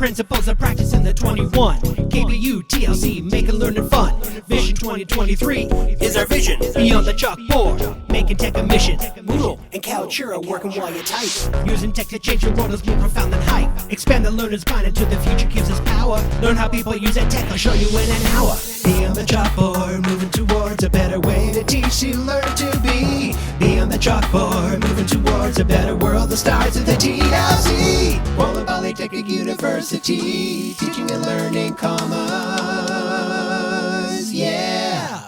principles of practice in the 21. KBU, TLC, making learning fun. Vision 2023 is our vision. Beyond the chalkboard, making tech a mission. Moodle and Kaltura working while you type. Using tech to change the world is more profound than hype. Expand the learner's mind into the future gives us power. Learn how people use that tech, I'll show you in an hour. Beyond the chalkboard, moving towards a better way to teach you learn to be. Beyond the chalkboard, moving towards a better world. The stars of the TLC. Quality Polytechnic University, teaching and learning commas. Yeah.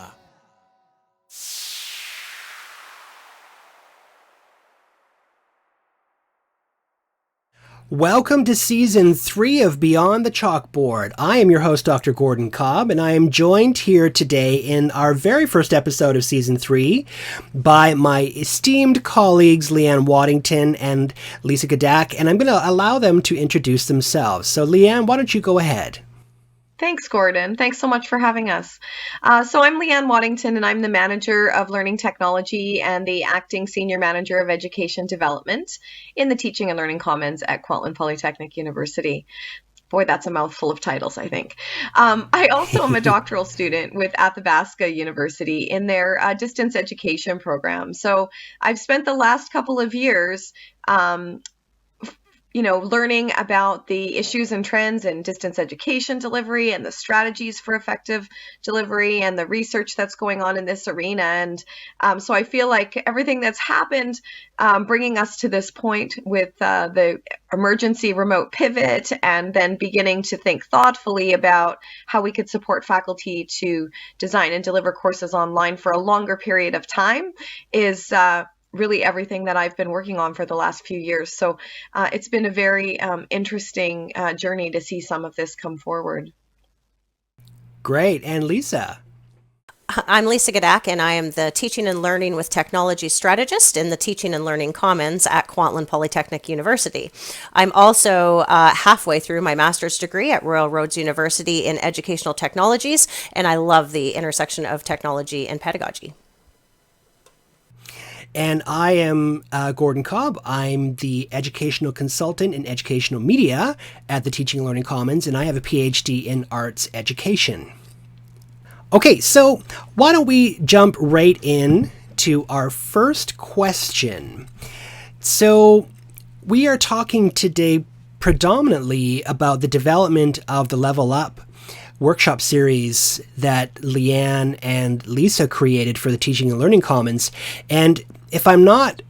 Welcome to Season 3 of Beyond the Chalkboard. I am your host, Dr. Gordon Cobb, and I am joined here today in our very first episode of Season 3 by my esteemed colleagues, Leeann Waddington and Lisa Gedak, and I'm going to allow them to introduce themselves. So, Leeann, why don't you go ahead? Thanks, Gordon. Thanks so much for having us. So I'm Leeann Waddington, and I'm the Manager of Learning Technology and the Acting Senior Manager of Education Development in the Teaching and Learning Commons at Cobb Polytechnic University. Boy, that's a mouthful of titles, I think. I also am a doctoral student with Athabasca University in their distance education program. So I've spent the last couple of years learning about the issues and trends in distance education delivery and the strategies for effective delivery and the research that's going on in this arena. And so I feel like everything that's happened, bringing us to this point with the emergency remote pivot and then beginning to think thoughtfully about how we could support faculty to design and deliver courses online for a longer period of time is really everything that I've been working on for the last few years. So it's been a very interesting journey to see some of this come forward. Great. And Lisa? I'm Lisa Gedak, and I am the Teaching and Learning with Technology Strategist in the Teaching and Learning Commons at Cobb Polytechnic University. I'm also halfway through my master's degree at Royal Roads University in Educational Technologies, and I love the intersection of technology and pedagogy. And I am Gordon Cobb. I'm the educational consultant in educational media at the Teaching and Learning Commons, and I have a PhD in arts education. Okay, so why don't we jump right in to our first question. So we are talking today predominantly about the development of the Level Up workshop series that Leeann and Lisa created for the Teaching and Learning Commons. And if I'm not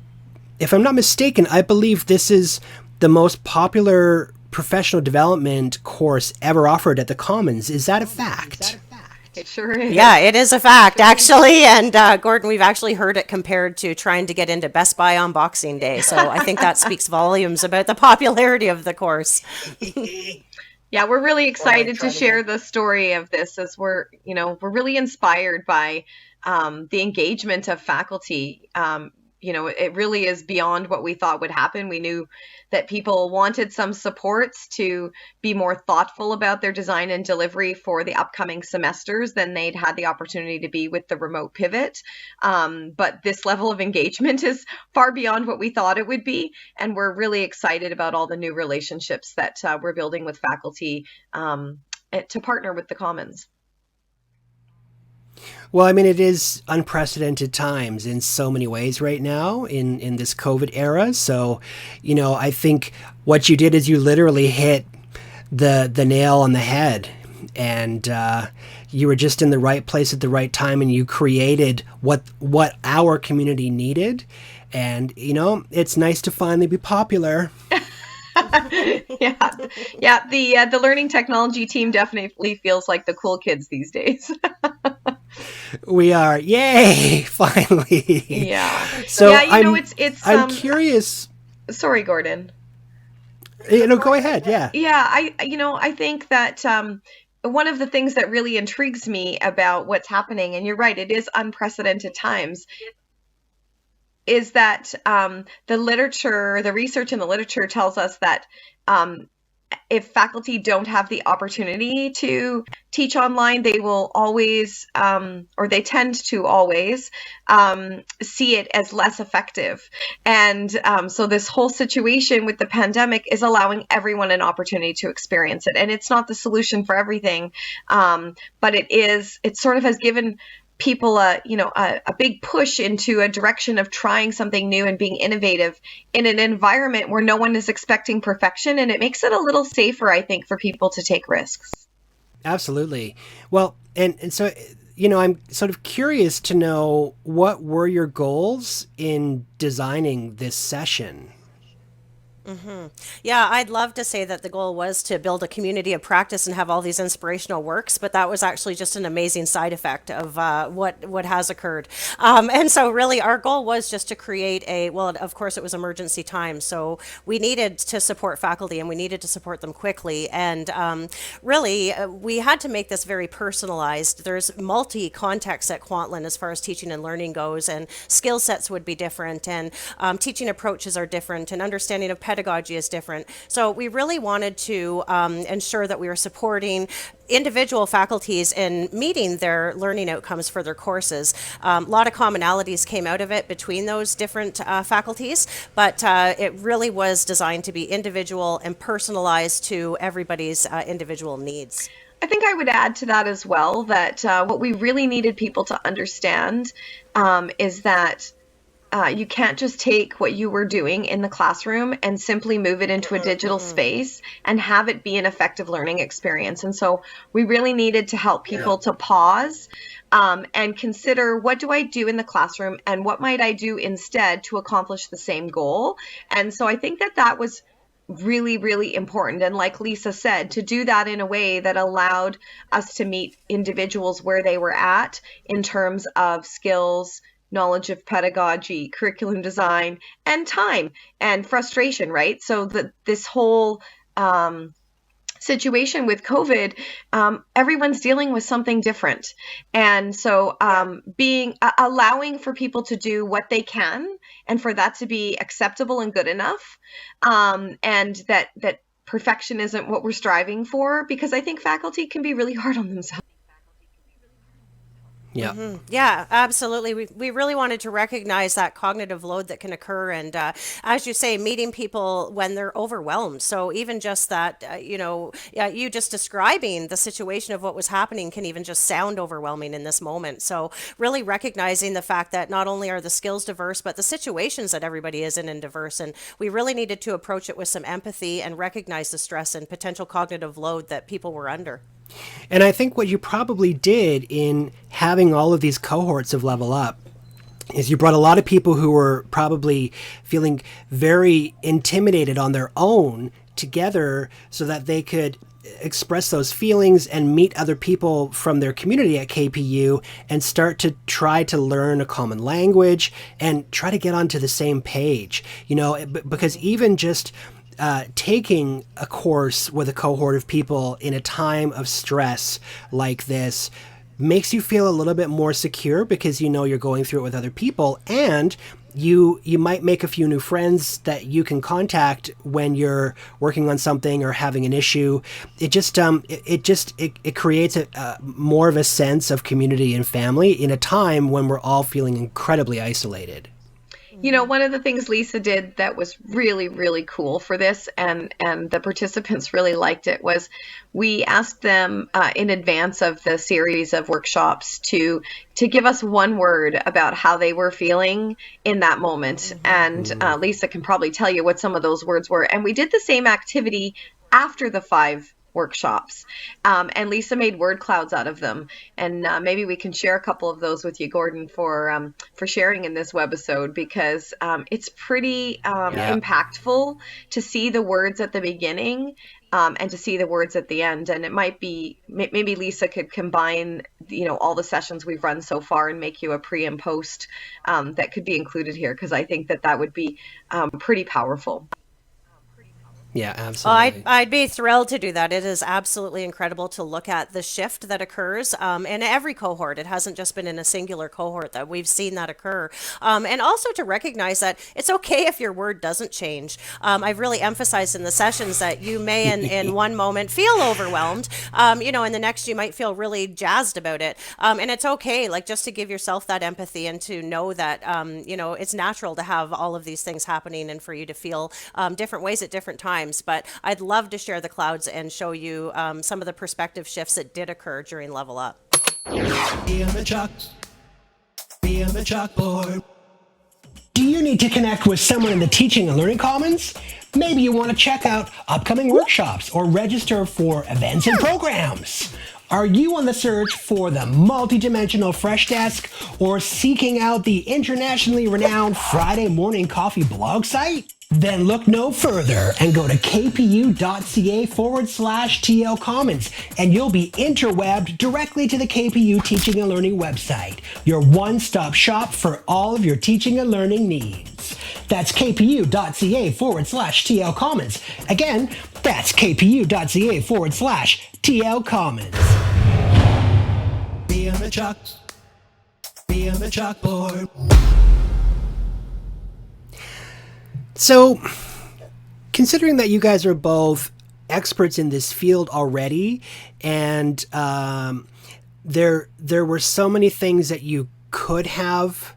mistaken, I believe this is the most popular professional development course ever offered at the Commons. Is that a fact? It sure is. Yeah, it is a fact, actually. And Gordon, we've actually heard it compared to trying to get into Best Buy on Boxing Day. So I think that speaks volumes about the popularity of the course. Yeah, we're really excited to share the story of this as we're really inspired by the engagement of faculty. It really is beyond what we thought would happen. We knew that people wanted some supports to be more thoughtful about their design and delivery for the upcoming semesters than they'd had the opportunity to be with the remote pivot. But this level of engagement is far beyond what we thought it would be. And we're really excited about all the new relationships that we're building with faculty to partner with the Commons. Well, I mean, it is unprecedented times in so many ways right now in this COVID era. So, I think what you did is you literally hit the nail on the head, and you were just in the right place at the right time, and you created what our community needed. And, it's nice to finally be popular. Yeah. The learning technology team definitely feels like the cool kids these days. We are, yay! Finally. Yeah. So it's. I'm curious. Sorry, Gordon. Go ahead. Yeah. Yeah. I think that one of the things that really intrigues me about what's happening, and you're right, it is unprecedented times, is that the research in the literature tells us that if faculty don't have the opportunity to teach online, they will always, or they tend to always, see it as less effective. And so this whole situation with the pandemic is allowing everyone an opportunity to experience it. And it's not the solution for everything, but it sort of has given people a big push into a direction of trying something new and being innovative in an environment where no one is expecting perfection, and it makes it a little safer, I think, for people to take risks. Absolutely. Well, and so, I'm sort of curious to know, what were your goals in designing this session? Yeah, I'd love to say that the goal was to build a community of practice and have all these inspirational works, but that was actually just an amazing side effect of what has occurred. And so really our goal was just to create of course it was emergency time, so we needed to support faculty and we needed to support them quickly. And really we had to make this very personalized. There's multi-context at Kwantlen as far as teaching and learning goes, and skill sets would be different, and teaching approaches are different, and understanding of pedagogy is different. So we really wanted to ensure that we were supporting individual faculties in meeting their learning outcomes for their courses. A lot of commonalities came out of it between those different faculties, but it really was designed to be individual and personalized to everybody's individual needs. I think I would add to that as well that what we really needed people to understand is that you can't just take what you were doing in the classroom and simply move it into a digital space and have it be an effective learning experience. And so we really needed to help people to pause and consider, what do I do in the classroom and what might I do instead to accomplish the same goal? And so I think that was really, really important. And like Lisa said, to do that in a way that allowed us to meet individuals where they were at in terms of skills, knowledge of pedagogy, curriculum design, and time and frustration, right? So this whole situation with COVID, everyone's dealing with something different. And so allowing for people to do what they can and for that to be acceptable and good enough, and that perfection isn't what we're striving for, because I think faculty can be really hard on themselves. Yeah. Yeah, absolutely. We really wanted to recognize that cognitive load that can occur. And as you say, meeting people when they're overwhelmed. So even just that, you just describing the situation of what was happening can even just sound overwhelming in this moment. So really recognizing the fact that not only are the skills diverse, but the situations that everybody is in diverse. And we really needed to approach it with some empathy and recognize the stress and potential cognitive load that people were under. And I think what you probably did in having all of these cohorts of Level Up is you brought a lot of people who were probably feeling very intimidated on their own together so that they could express those feelings and meet other people from their community at KPU and start to try to learn a common language and try to get onto the same page, because even just taking a course with a cohort of people in a time of stress like this makes you feel a little bit more secure, because you're going through it with other people, and you might make a few new friends that you can contact when you're working on something or having an issue. It just it creates a more of a sense of community and family in a time when we're all feeling incredibly isolated. One of the things Lisa did that was really, really cool for this, and the participants really liked it, was we asked them in advance of the series of workshops to give us one word about how they were feeling in that moment. And Lisa can probably tell you what some of those words were. And we did the same activity after the 5 workshops. And Lisa made word clouds out of them. And maybe we can share a couple of those with you, Gordon, for sharing in this webisode, because it's pretty impactful to see the words at the beginning and to see the words at the end. And it might be, maybe Lisa could combine, all the sessions we've run so far and make you a pre and post that could be included here, because I think that would be pretty powerful. Yeah, Well, absolutely. I'd be thrilled to do that. It is absolutely incredible to look at the shift that occurs in every cohort. It hasn't just been in a singular cohort that we've seen that occur. And also to recognize that it's okay if your word doesn't change. I've really emphasized in the sessions that you may in one moment feel overwhelmed, and the next you might feel really jazzed about it. And it's okay, like just to give yourself that empathy and to know that, it's natural to have all of these things happening and for you to feel different ways at different times. But I'd love to share the clouds and show you some of the perspective shifts that did occur during Level Up. Be on the chalk. Be on the chalkboard. Do you need to connect with someone in the Teaching and Learning Commons? Maybe you want to check out upcoming workshops or register for events and programs. Are you on the search for the multidimensional Fresh Desk or seeking out the internationally renowned Friday Morning Coffee blog site? Then look no further and go to kpu.ca/TL Commons and you'll be interwebbed directly to the KPU Teaching and Learning website, your one-stop shop for all of your teaching and learning needs. That's kpu.ca/TL Commons. Again, that's kpu.ca/TL Commons. Be on the chalk. Be on the chalkboard. So, considering that you guys are both experts in this field already, and there were so many things that you could have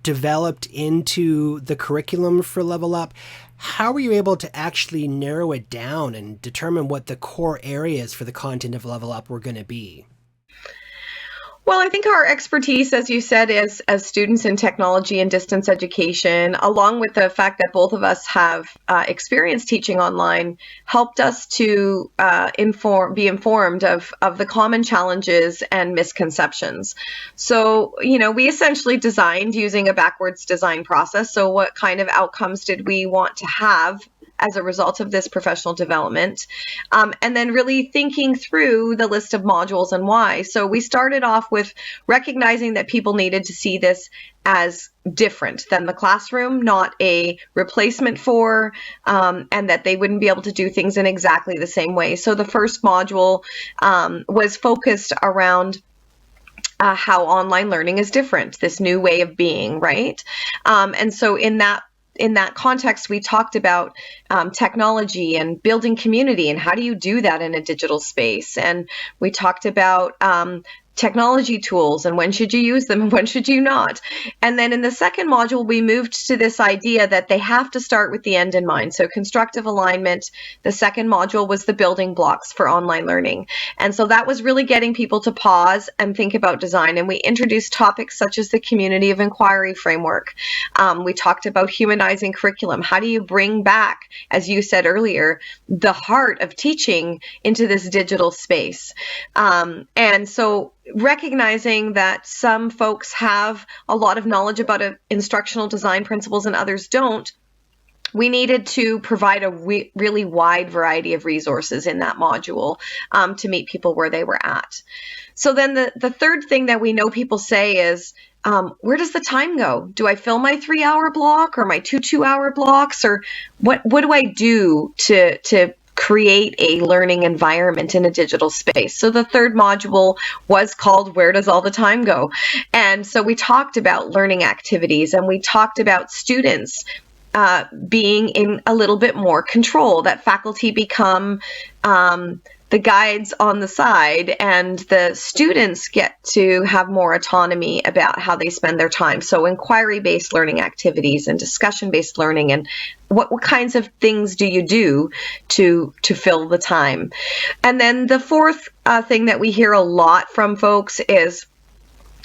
developed into the curriculum for Level Up, how were you able to actually narrow it down and determine what the core areas for the content of Level Up were going to be? Well, I think our expertise, as you said, as students in technology and distance education, along with the fact that both of us have experience teaching online, helped us to be informed of the common challenges and misconceptions. So, we essentially designed using a backwards design process. So what kind of outcomes did we want to have as a result of this professional development, and then really thinking through the list of modules and why. So we started off with recognizing that people needed to see this as different than the classroom, not a replacement for, and that they wouldn't be able to do things in exactly the same way. So the first module was focused around how online learning is different, this new way of being, right? And so in that context, we talked about technology and building community and how do you do that in a digital space. And we talked about technology tools and when should you use them and when should you not. And then in the second module, we moved to this idea that they have to start with the end in mind. So constructive alignment, the second module was the building blocks for online learning. And so that was really getting people to pause and think about design. And we introduced topics such as the community of inquiry framework. We talked about humanizing curriculum. How do you bring back, as you said earlier, the heart of teaching into this digital space? And so recognizing that some folks have a lot of knowledge about instructional design principles and others don't, we needed to provide a really wide variety of resources in that module to meet people where they were at. So then the third thing that we know people say is, where does the time go? Do I fill my 3-hour block or my 2-2-hour blocks? Or what do I do to create a learning environment in a digital space? So the third module was called Where Does All the Time Go? And so we talked about learning activities and we talked about students being in a little bit more control, that faculty become the guides on the side and the students get to have more autonomy about how they spend their time. So inquiry-based learning activities and discussion-based learning, and what kinds of things do you do to fill the time? And then the fourth thing that we hear a lot from folks is,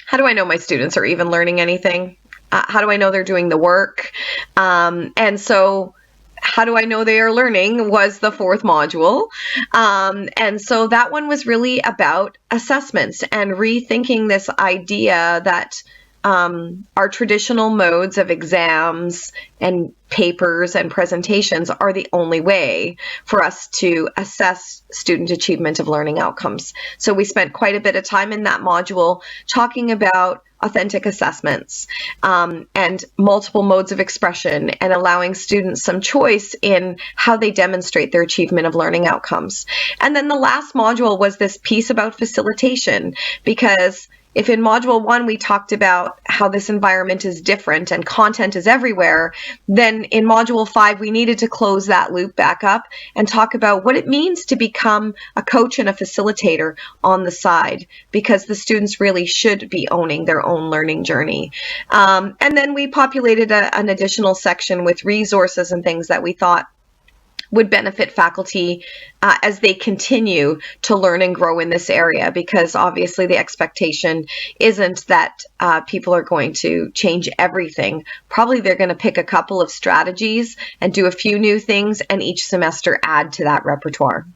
how do I know my students are even learning anything? How do I know they're doing the work? And so how do I know they are learning was the fourth module. And so that one was really about assessments and rethinking this idea that our traditional modes of exams and papers and presentations are the only way for us to assess student achievement of learning outcomes. So we spent quite a bit of time in that module talking about authentic assessments and multiple modes of expression, and allowing students some choice in how they demonstrate their achievement of learning outcomes. And then the last module was this piece about facilitation, because if in module 1 we talked about how this environment is different and content is everywhere, then in module 5 we needed to close that loop back up and talk about what it means to become a coach and a facilitator on the side, because the students really should be owning their own learning journey. And then we populated an additional section with resources and things that we thought would benefit faculty as they continue to learn and grow in this area, because obviously the expectation isn't that people are going to change everything. Probably they're going to pick a couple of strategies and do a few new things, and each semester add to that repertoire.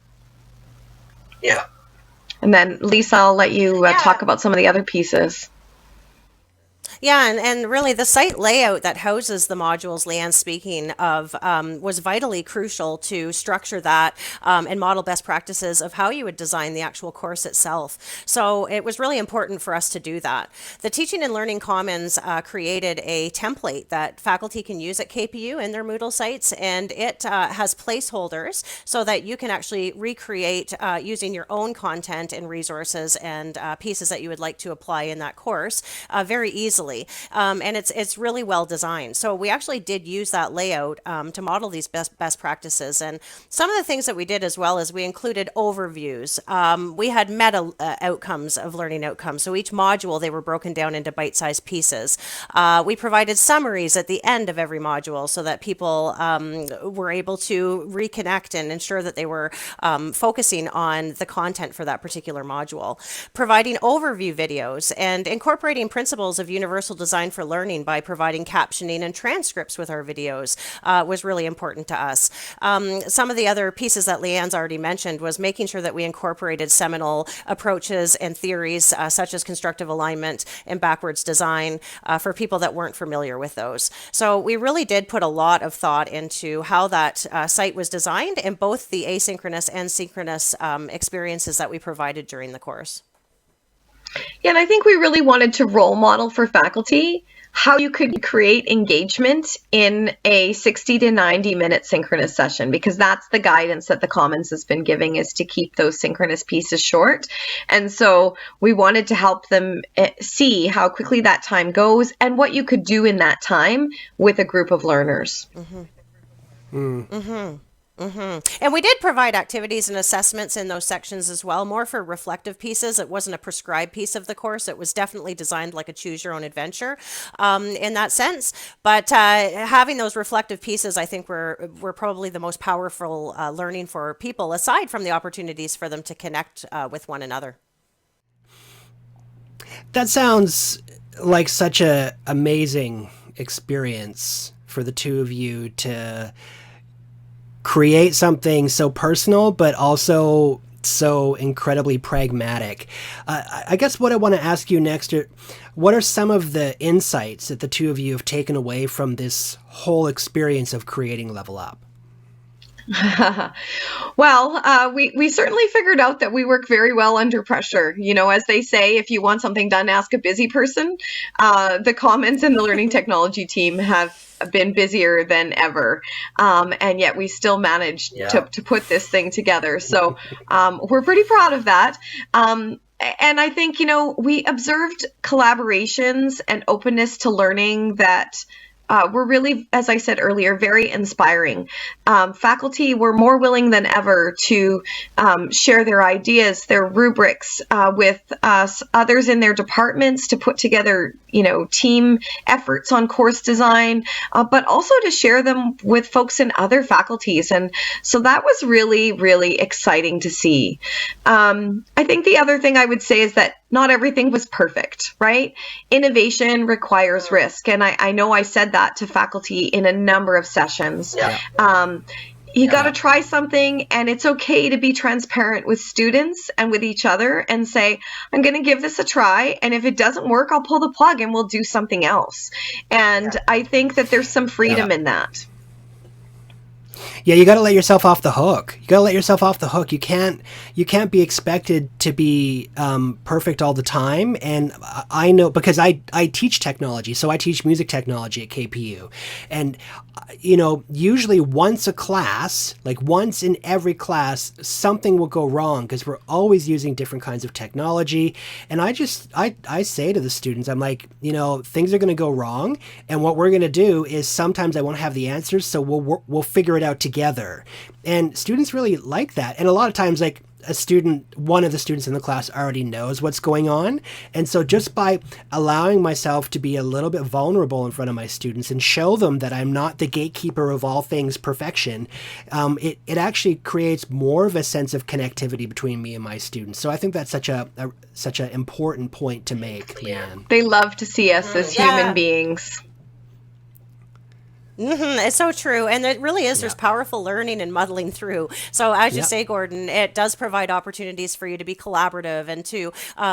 Yeah. And then Lisa, I'll let you talk about some of the other pieces. Yeah, and really the site layout that houses the modules Leeann's speaking of was vitally crucial to structure that and model best practices of how you would design the actual course itself. So it was really important for us to do that. The Teaching and Learning Commons created a template that faculty can use at KPU in their Moodle sites, and it has placeholders so that you can actually recreate using your own content and resources and pieces that you would like to apply in that course very easily. And it's really well designed. So we actually did use that layout to model these best practices. And some of the things that we did as well is we included overviews. We had meta outcomes of learning outcomes. So each module, they were broken down into bite-sized pieces. We provided summaries at the end of every module so that people were able to reconnect and ensure that they were focusing on the content for that particular module. Providing overview videos and incorporating principles of universal design for learning by providing captioning and transcripts with our videos was really important to us. Some of the other pieces that Leeann's already mentioned was making sure that we incorporated seminal approaches and theories such as constructive alignment and backwards design for people that weren't familiar with those. So we really did put a lot of thought into how that site was designed and both the asynchronous and synchronous experiences that we provided during the course. Yeah, and I think we really wanted to role model for faculty how you could create engagement in a 60 to 90 minute synchronous session, because that's the guidance that the Commons has been giving, is to keep those synchronous pieces short. And so we wanted to help them see how quickly that time goes and what you could do in that time with a group of learners. And we did provide activities and assessments in those sections as well, more for reflective pieces. It wasn't a prescribed piece of the course. It was definitely designed like a choose your own adventure in that sense. But having those reflective pieces, I think were probably the most powerful learning for people, aside from the opportunities for them to connect with one another. That sounds like such a amazing experience for the two of you to create something so personal, but also so incredibly pragmatic. I guess what I want to ask you next are, what are some of the insights that the two of you have taken away from this whole experience of creating Level Up? Well, we certainly figured out that we work very well under pressure. You know, as they say, if you want something done, ask a busy person. The Commons and the Learning Technology team have been busier than ever. And yet we still managed to put this thing together. So we're pretty proud of that. And I think, you know, we observed collaborations and openness to learning that were really, as I said earlier, very inspiring. Faculty were more willing than ever to share their ideas, their rubrics with others in their departments, to put together, you know, team efforts on course design, but also to share them with folks in other faculties. And so that was really, really exciting to see. I think the other thing I would say is that not everything was perfect, right? Innovation requires risk. And I know I said that to faculty in a number of sessions. you got to try something, and it's okay to be transparent with students and with each other and say, I'm going to give this a try, and if it doesn't work, I'll pull the plug and we'll do something else. And I think that there's some freedom in that. Yeah, you got to let yourself off the hook. You got to let yourself off the hook. You can't be expected to be perfect all the time. And I know, because I teach technology, so I teach music technology at KPU, and usually once a class, like once in every class, something will go wrong because we're always using different kinds of technology. And I say to the students, I'm like, things are going to go wrong, and what we're going to do is sometimes I won't have the answers, so we'll figure it out together. And students really like that. And a lot of times, like, one of the students in the class already knows what's going on. And so just by allowing myself to be a little bit vulnerable in front of my students and show them that I'm not the gatekeeper of all things perfection, it actually creates more of a sense of connectivity between me and my students. So I think that's such an important point to make, Leeann. They love to see us as human beings. It's so true. And it really is. There's powerful learning and muddling through. So as you say, Gordon, it does provide opportunities for you to be collaborative and to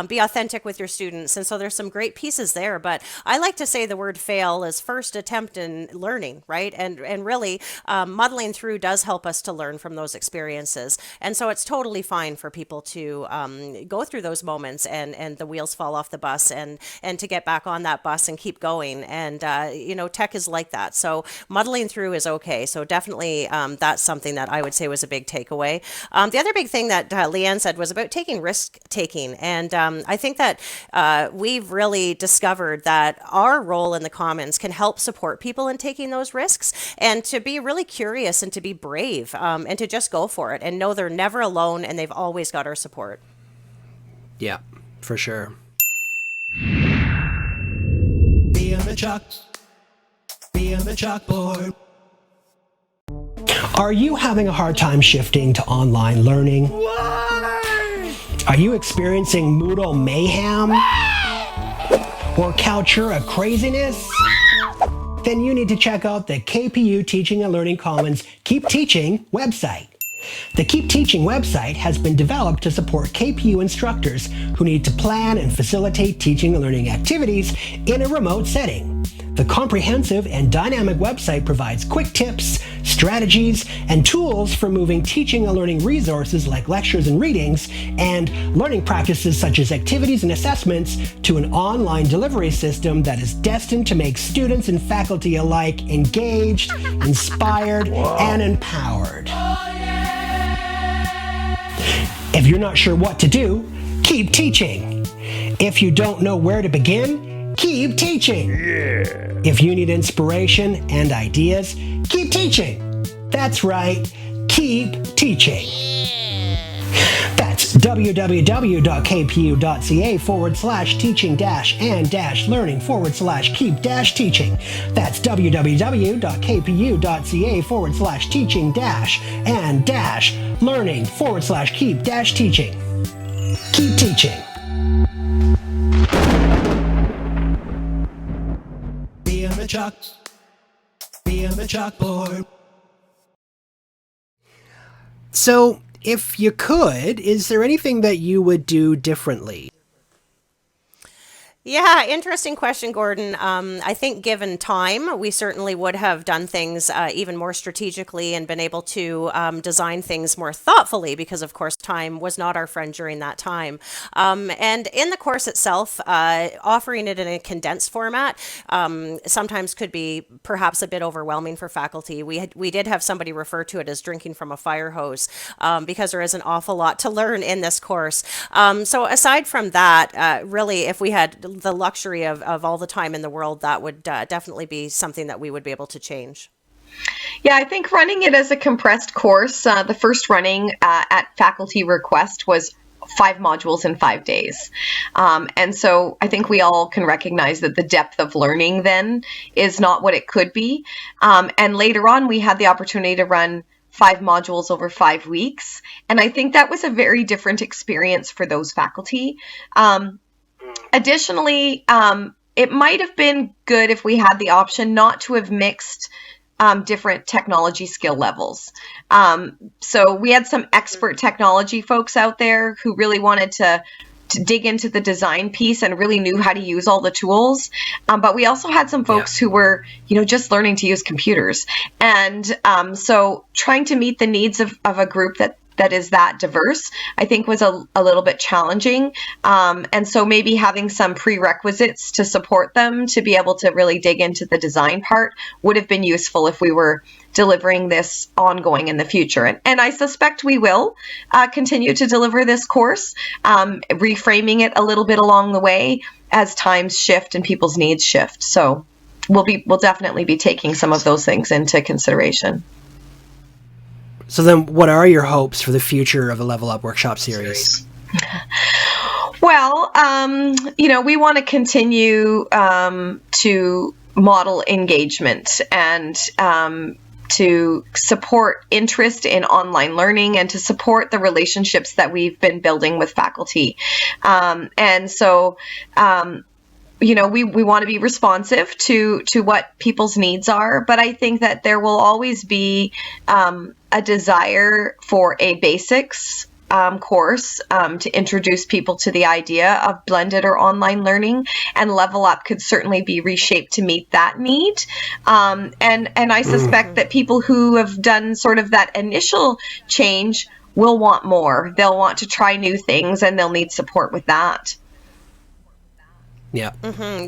be authentic with your students. And so there's some great pieces there. But I like to say the word fail is first attempt in learning, right? And really muddling through does help us to learn from those experiences. And so it's totally fine for people to go through those moments and the wheels fall off the bus and to get back on that bus and keep going. And, tech is like that. So muddling through is okay. So definitely that's something that I would say was a big takeaway. The other big thing that Leeann said was about risk taking. And I think that we've really discovered that our role in the Commons can help support people in taking those risks, and to be really curious and to be brave and to just go for it and know they're never alone and they've always got our support. Yeah, for sure. Beyond the chalkboard. Are you having a hard time shifting to online learning? What? Are you experiencing Moodle mayhem? Or Kaltura craziness? Then you need to check out the KPU Teaching and Learning Commons Keep Teaching website. The Keep Teaching website has been developed to support KPU instructors who need to plan and facilitate teaching and learning activities in a remote setting. The comprehensive and dynamic website provides quick tips, strategies, and tools for moving teaching and learning resources like lectures and readings, and learning practices such as activities and assessments to an online delivery system that is destined to make students and faculty alike engaged, inspired, and empowered. If you're not sure what to do, keep teaching. If you don't know where to begin, keep teaching. If you need inspiration and ideas, keep teaching. That's right, keep teaching. That's www.kpu.ca/teaching-and-learning/keep-teaching. That's www.kpu.ca/teaching-and-learning/keep-teaching. Keep teaching. Beyond the chalkboard. So, if you could, is there anything that you would do differently? Yeah, interesting question, Gordon. I think given time, we certainly would have done things even more strategically and been able to design things more thoughtfully because, of course, time was not our friend during that time. And in the course itself, offering it in a condensed format sometimes could be perhaps a bit overwhelming for faculty. We did have somebody refer to it as drinking from a fire hose because there is an awful lot to learn in this course. So aside from that, really, if we had the luxury of all the time in the world, that would definitely be something that we would be able to change. Yeah, I think running it as a compressed course, the first running at faculty request was 5 modules in 5 days. And so I think we all can recognize that the depth of learning then is not what it could be. And later on, we had the opportunity to run 5 modules over 5 weeks. And I think that was a very different experience for those faculty. Additionally, it might have been good if we had the option not to have mixed different technology skill levels. So we had some expert technology folks out there who really wanted to dig into the design piece and really knew how to use all the tools. But we also had some folks who were, just learning to use computers. And so trying to meet the needs of a group that is that diverse, I think was a little bit challenging. And so maybe having some prerequisites to support them to be able to really dig into the design part would have been useful if we were delivering this ongoing in the future. And I suspect we will continue to deliver this course, reframing it a little bit along the way as times shift and people's needs shift. So we'll definitely be taking some of those things into consideration. So then what are your hopes for the future of the Level Up Workshop series? Well, we want to continue to model engagement and to support interest in online learning and to support the relationships that we've been building with faculty. And so, we want to be responsive to what people's needs are, but I think that there will always be a desire for a basics course to introduce people to the idea of blended or online learning, and Level Up could certainly be reshaped to meet that need. And I suspect that people who have done sort of that initial change will want more. They'll want to try new things, and they'll need support with that. Yeah.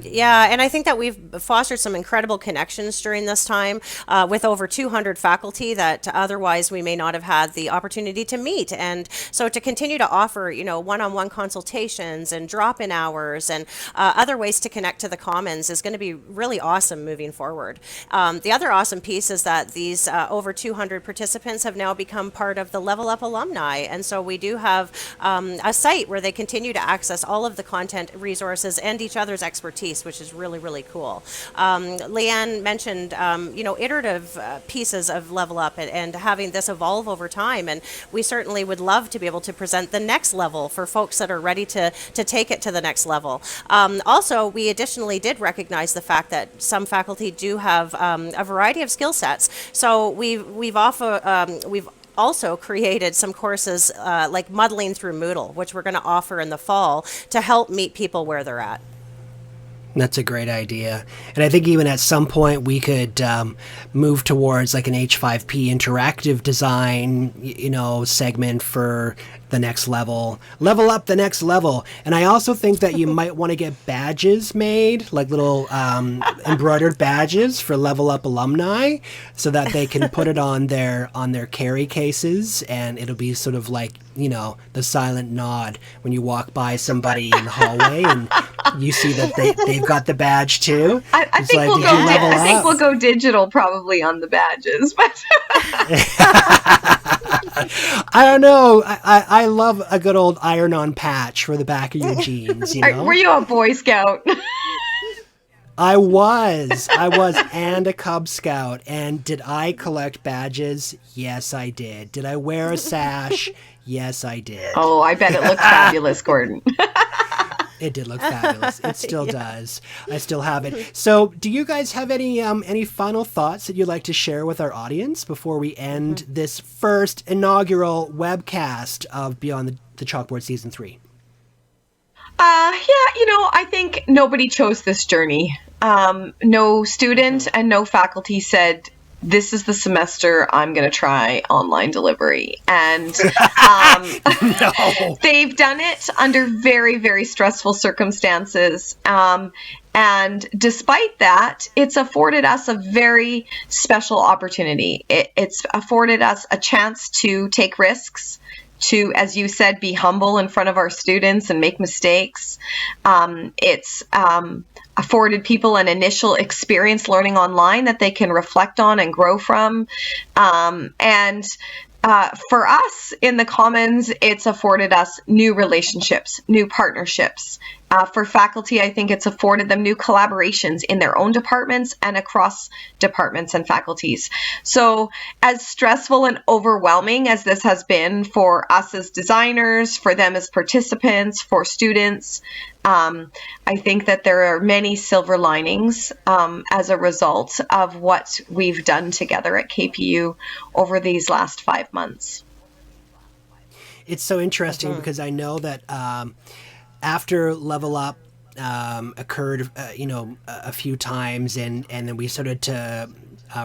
Yeah, and I think that we've fostered some incredible connections during this time with over 200 faculty that otherwise we may not have had the opportunity to meet. And so to continue to offer, one-on-one consultations and drop-in hours and other ways to connect to the Commons is going to be really awesome moving forward. The other awesome piece is that these over 200 participants have now become part of the Level Up alumni. And so we do have a site where they continue to access all of the content, resources, and each other's expertise, which is really, really cool. Leeann mentioned, iterative pieces of Level Up and having this evolve over time. And we certainly would love to be able to present the next level for folks that are ready to take it to the next level. Also, we additionally did recognize the fact that some faculty do have a variety of skill sets. So we've also created some courses like Muddling Through Moodle, which we're going to offer in the fall to help meet people where they're at. That's a great idea. And I think even at some point we could move towards like an H5P interactive design, segment for the next level. Level up the next level. And I also think that you might want to get badges made, like little embroidered badges for Level Up alumni, so that they can put it on their carry cases, and it'll be sort of like, the silent nod when you walk by somebody in the hallway and you see that they've got the badge too. I think we'll go digital probably on the badges, but I don't know. I love a good old iron-on patch for the back of your jeans. Were you a Boy Scout? I was, and a Cub Scout. And did I collect badges? Yes, I did. Did I wear a sash? Yes, I did. Oh, I bet it looked fabulous, Gordon. It did look fabulous. It still does. I still have it. So do you guys have any final thoughts that you'd like to share with our audience before we end this first inaugural webcast of Beyond the Chalkboard Season 3? I think nobody chose this journey. No student and no faculty said, this is the semester I'm going to try online delivery. And they've done it under very, very stressful circumstances. And despite that, it's afforded us a very special opportunity. It's afforded us a chance to take risks, to, as you said, be humble in front of our students and make mistakes. It's afforded people an initial experience learning online that they can reflect on and grow from. And for us in the Commons, it's afforded us new relationships, new partnerships, For faculty, I think it's afforded them new collaborations in their own departments and across departments and faculties. So as stressful and overwhelming as this has been for us as designers, for them as participants, for students, I think that there are many silver linings as a result of what we've done together at KPU over these last 5 months. It's so interesting because I know that after Level Up occurred, a few times, and then we started to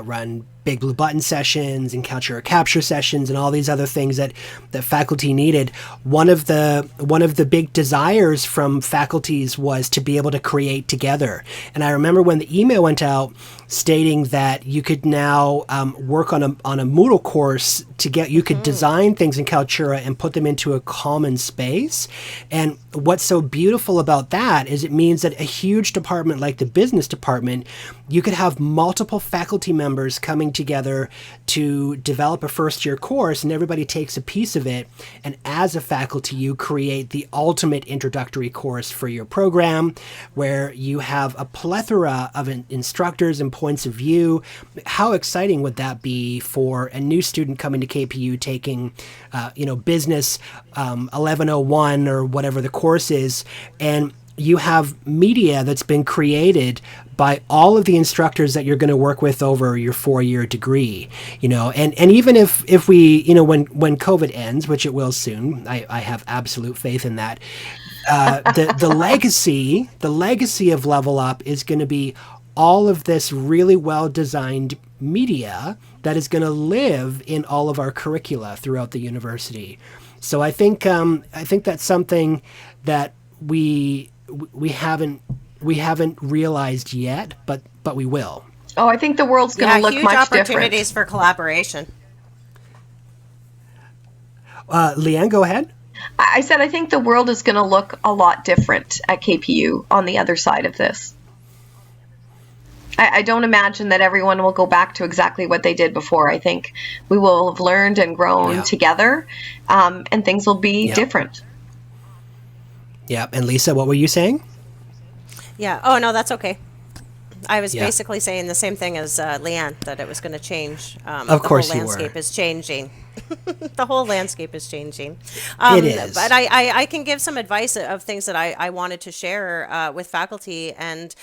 run Big Blue Button sessions and Culture Capture sessions and all these other things that faculty needed. One of the big desires from faculties was to be able to create together. And I remember when the email went out stating that you could now work on a Moodle course you could design things in Kaltura and put them into a common space. And what's so beautiful about that is it means that a huge department like the business department, you could have multiple faculty members coming together to develop a first year course, and everybody takes a piece of it. And as a faculty, you create the ultimate introductory course for your program, where you have a plethora of instructors and points of view. How exciting would that be for a new student coming to KPU taking, business 1101 or whatever the course is, and you have media that's been created by all of the instructors that you're going to work with over your 4-year degree, and even if we, when COVID ends, which it will soon, I have absolute faith in that, the legacy of Level Up is going to be all of this really well-designed media that is going to live in all of our curricula throughout the university. So I think that's something that we haven't realized yet, but we will. Oh, I think the world's going to look much different. Huge opportunities for collaboration. Leeann, go ahead. I said I think the world is going to look a lot different at KPU on the other side of this. I don't imagine that everyone will go back to exactly what they did before. I think we will have learned and grown together, and things will be different. Yeah. And Lisa, what were you saying? Yeah. Oh, no, that's okay. I was basically saying the same thing as Leeann, that it was going to change. Of course you were. The whole landscape is changing. The whole landscape is changing. It is. But I can give some advice of things that I wanted to share with faculty. And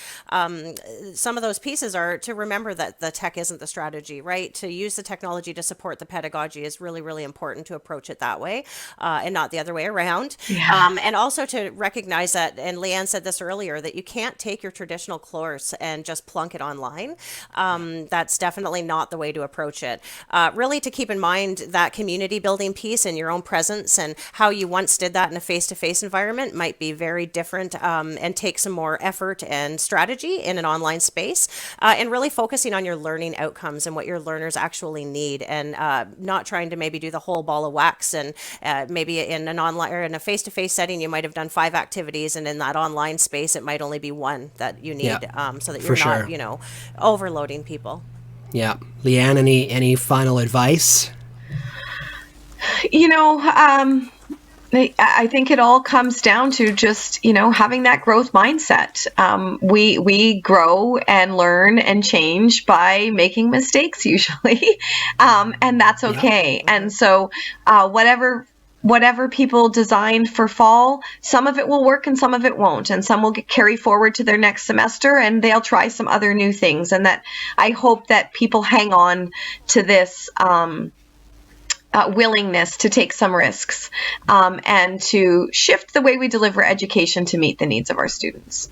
some of those pieces are to remember that the tech isn't the strategy, right? To use the technology to support the pedagogy is really, really important, to approach it that way and not the other way around. Yeah. And also to recognize that, and Leeann said this earlier, that you can't take your traditional course and just plunk it online. That's definitely not the way to approach it. Really to keep in mind that community building piece and your own presence, and how you once did that in a face-to-face environment might be very different and take some more effort and strategy in an online space, and really focusing on your learning outcomes and what your learners actually need, and not trying to maybe do the whole ball of wax. And maybe in an online or in a face-to-face setting, you might have done 5 activities, and in that online space, it might only be 1 that you need, so that you're not, overloading people. Yeah. Leeann, any final advice? I think it all comes down to just, having that growth mindset. We grow and learn and change by making mistakes usually. And that's okay. Yeah. And so, whatever people designed for fall, some of it will work and some of it won't. And some will carry forward to their next semester, and they'll try some other new things. And that I hope that people hang on to this, willingness to take some risks, and to shift the way we deliver education to meet the needs of our students.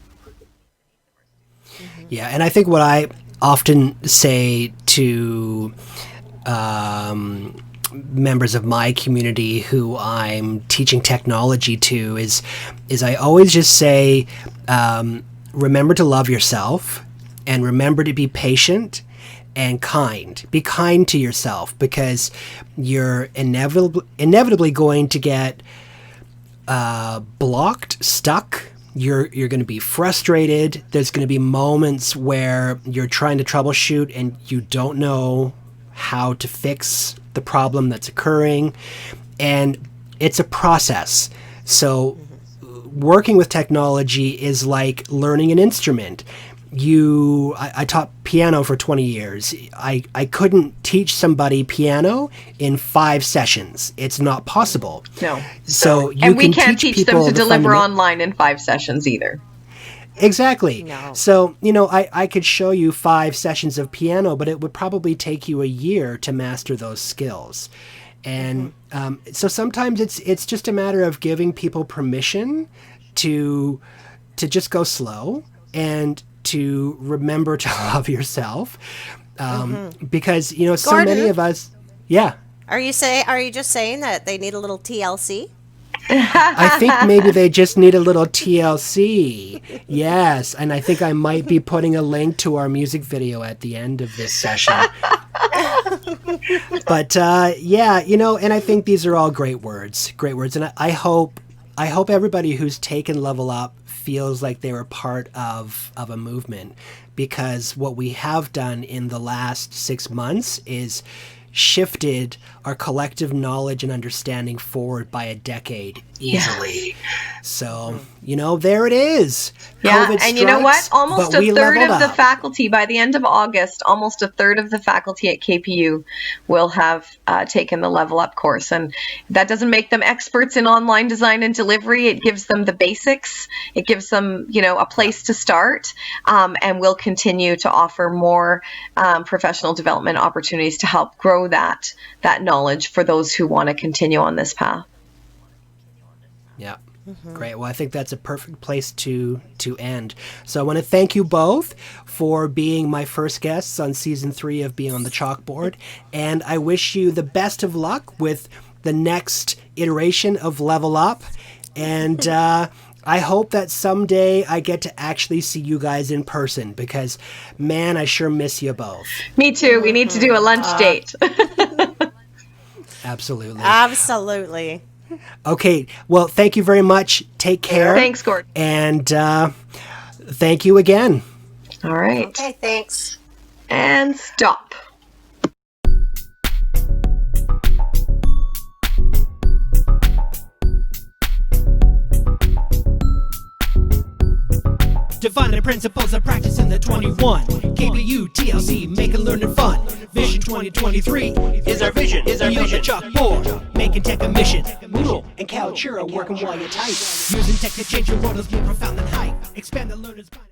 Yeah, and I think what I often say to members of my community who I'm teaching technology to is I always just say, remember to love yourself, and remember to be patient and kind. Be kind to yourself, because you're inevitably going to get blocked, stuck. You're going to be frustrated. There's going to be moments where you're trying to troubleshoot and you don't know how to fix the problem that's occurring. And it's a process. So working with technology is like learning an instrument. I taught piano for 20 years. I couldn't teach somebody piano in 5 sessions. It's not possible. No. So and we can't teach them to deliver online in 5 sessions either. Exactly. No. So, I could show you 5 sessions of piano, but it would probably take you a year to master those skills. And so sometimes it's just a matter of giving people permission to just go slow and to remember to love yourself, because so Gordon? many of us. Yeah, Are you just saying that they need a little TLC? I think maybe they just need a little TLC. Yes, and I think I might be putting a link to our music video at the end of this session. But and I think these are all great words, and I hope everybody who's taken Level Up feels like they were part of a movement, because what we have done in the last 6 months is shifted our collective knowledge and understanding forward by a decade easily. Yeah. So, there it is. Yeah, COVID and you know what? strikes, Almost but a we third leveled of the up. faculty, by the end of August, almost a third of the faculty at KPU will have taken the Level Up course. And that doesn't make them experts in online design and delivery. It gives them the basics. It gives them, a place to start. And we'll continue to offer more professional development opportunities to help grow that knowledge for those who want to continue on this path. Yeah. Great. Well, I think that's a perfect place to end. So I want to thank you both for being my first guests on season 3 of Beyond the Chalkboard. And I wish you the best of luck with the next iteration of Level Up. And I hope that someday I get to actually see you guys in person, because, man, I sure miss you both. Me too. We need to do a lunch date. Absolutely. Absolutely. Okay. Well, thank you very much. Take care. Thanks, Gordon. And thank you again. All right. Okay, thanks. And stop. Defining principles of practice in the 21. KPU, TLC, making learning fun. Vision 2023 is our vision. Beyond the Chalkboard, making tech a mission. Moodle and Kaltura working while you type. Using tech to change your world is more profound than hype. Expand the learner's mind.